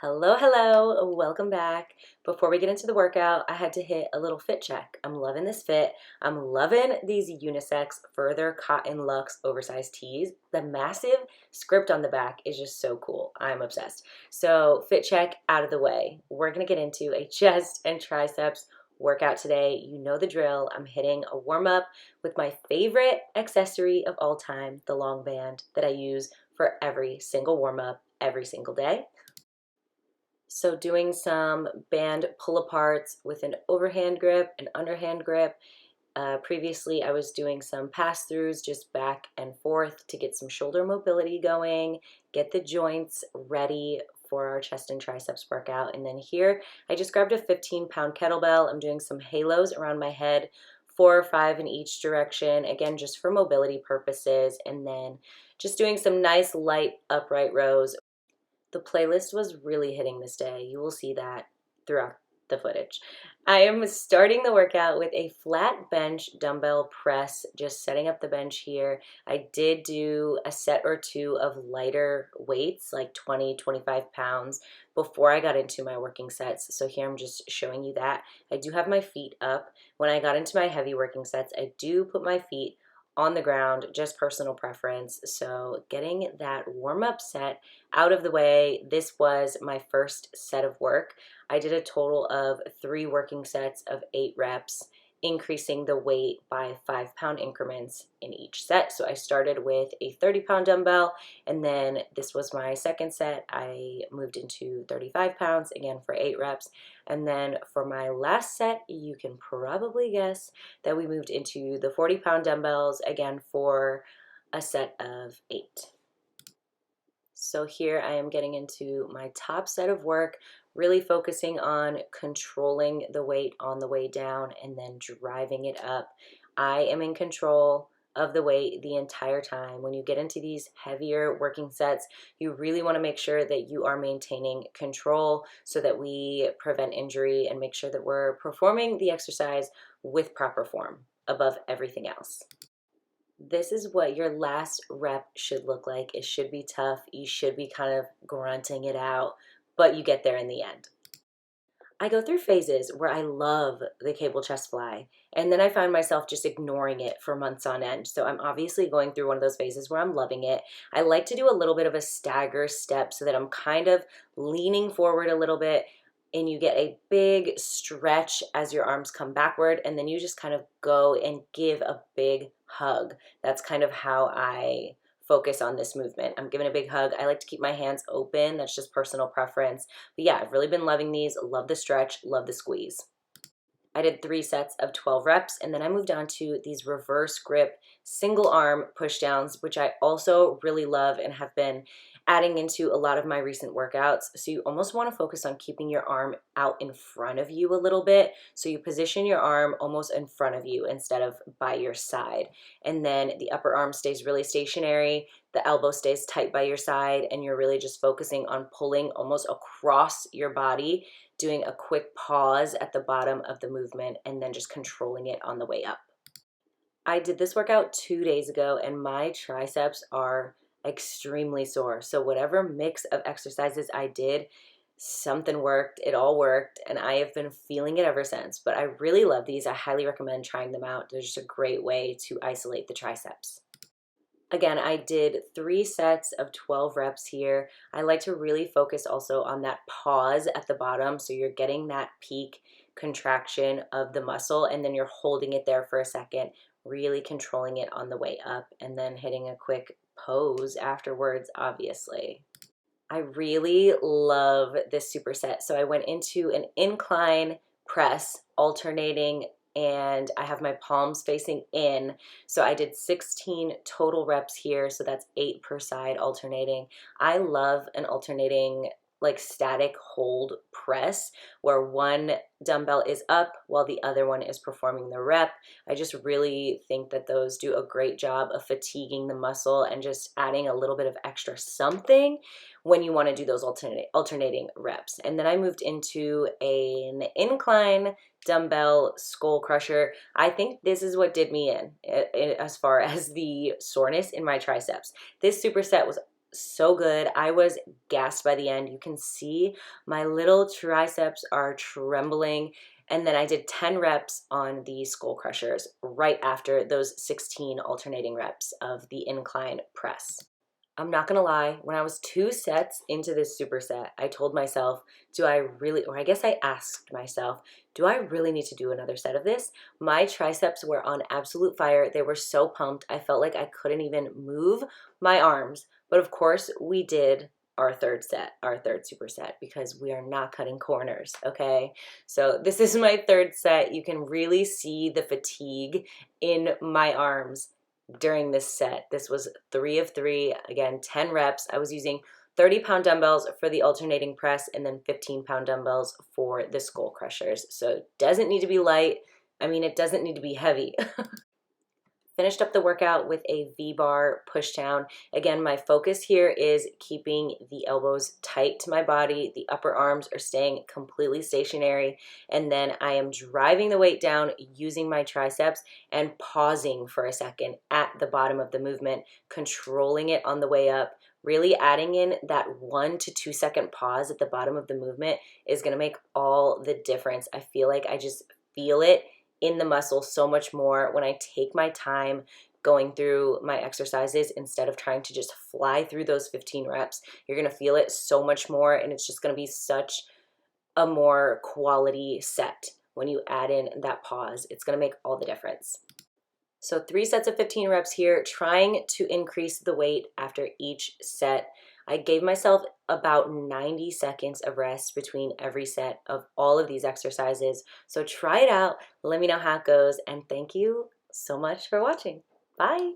Hello, hello, welcome back. Before we get into the workout, I had to hit a little fit check. I'm loving this fit. I'm loving these Unisex Futher Cotton Luxe oversized tees. The massive script on the back is just so cool. I'm obsessed. So fit check out of the way. We're gonna get into a chest and triceps workout today. You know the drill. I'm hitting a warm up with my favorite accessory of all time, the long band that I use for every single warm up every single day. So doing some band pull aparts with an overhand grip, an underhand grip. Previously, I was doing some pass-throughs just back and forth to get some shoulder mobility going, get the joints ready for our chest and triceps workout. And then here, I just grabbed a 15-pound kettlebell. I'm doing some halos around my head, 4 or 5 in each direction, again, just for mobility purposes. And then just doing some nice light upright rows. The playlist was really hitting this day. You will see that throughout the footage. I am starting the workout with a flat bench dumbbell press, just setting up the bench here. I did do a set or two of lighter weights, like 20, 25 pounds, before I got into my working sets. So here I'm just showing you that. I do have my feet up. When I got into my heavy working sets, I do put my feet on the ground, just personal preference. So getting that warm-up set out of the way, this was my first set of work. I did a total of 3 working sets of 8 reps, increasing the weight by 5-pound increments in each set. So I started with a 30-pound dumbbell, and then this was my second set. I moved into 35 pounds, again for 8 reps. And then for my last set, you can probably guess that we moved into the 40-pound dumbbells, again for a set of 8. So here I am getting into my top set of work, really focusing on controlling the weight on the way down and then driving it up. I am in control of the weight the entire time. When you get into these heavier working sets, you really want to make sure that you are maintaining control so that we prevent injury and make sure that we're performing the exercise with proper form above everything else. This is what your last rep should look like. It should be tough. You should be kind of grunting it out, but you get there in the end. I go through phases where I love the cable chest fly, and then I find myself just ignoring it for months on end. So I'm obviously going through one of those phases where I'm loving it. I like to do a little bit of a stagger step so that I'm kind of leaning forward a little bit, and you get a big stretch as your arms come backward, and then you just kind of go and give a big hug. That's kind of how I focus on this movement. I'm giving a big hug. I like to keep my hands open. That's just personal preference. But yeah, I've really been loving these. Love the stretch, love the squeeze. I did 3 sets of 12 reps, and then I moved on to these reverse grip single arm push downs, which I also really love and have been adding into a lot of my recent workouts. So you almost want to focus on keeping your arm out in front of you a little bit. So you position your arm almost in front of you instead of by your side. And then the upper arm stays really stationary, the elbow stays tight by your side, and you're really just focusing on pulling almost across your body, doing a quick pause at the bottom of the movement, and then just controlling it on the way up. I did this workout 2 days ago, and my triceps are extremely sore. So whatever mix of exercises I did, something worked, it all worked, and I have been feeling it ever since. But I really love these. I highly recommend trying them out. They're just a great way to isolate the triceps. Again, I did 3 sets of 12 reps here. I like to really focus also on that pause at the bottom, so you're getting that peak contraction of the muscle, and then you're holding it there for a second, really controlling it on the way up, and then hitting a quick pose afterwards, obviously. I really love this superset. So I went into an incline press, alternating, and I have my palms facing in. So I did 16 total reps here, so that's 8 per side alternating. I love an alternating like static hold press where one dumbbell is up while the other one is performing the rep. I just really think that those do a great job of fatiguing the muscle and just adding a little bit of extra something when you want to do those alternating reps. And then I moved into an incline dumbbell skull crusher. I think this is what did me in as far as the soreness in my triceps. This superset was so good. I was gassed by the end. You can see my little triceps are trembling. And then I did 10 reps on the skull crushers right after those 16 alternating reps of the incline press. I'm not gonna lie, when I was 2 sets into this superset, I told myself, do I really, or I guess I asked myself, do I really need to do another set of this? My triceps were on absolute fire. They were so pumped. I felt like I couldn't even move my arms. But of course, we did our third set, our third superset, because we are not cutting corners, okay? So this is my third set. You can really see the fatigue in my arms during this set. This was 3 of 3, again, 10 reps. I was using 30-pound dumbbells for the alternating press and then 15-pound dumbbells for the skull crushers. So it doesn't need to be light. I mean, it doesn't need to be heavy. Finished up the workout with a V-bar push down. Again, my focus here is keeping the elbows tight to my body. The upper arms are staying completely stationary. And then I am driving the weight down using my triceps and pausing for a second at the bottom of the movement, controlling it on the way up. Really adding in that 1 to 2 second pause at the bottom of the movement is gonna make all the difference. I feel like I just feel it in the muscle so much more when I take my time going through my exercises instead of trying to just fly through those 15 reps. You're gonna feel it so much more, and it's just gonna be such a more quality set when you add in that pause. It's gonna make all the difference. So 3 sets of 15 reps here, trying to increase the weight after each set. I gave myself about 90 seconds of rest between every set of all of these exercises. So try it out, let me know how it goes, and thank you so much for watching. Bye.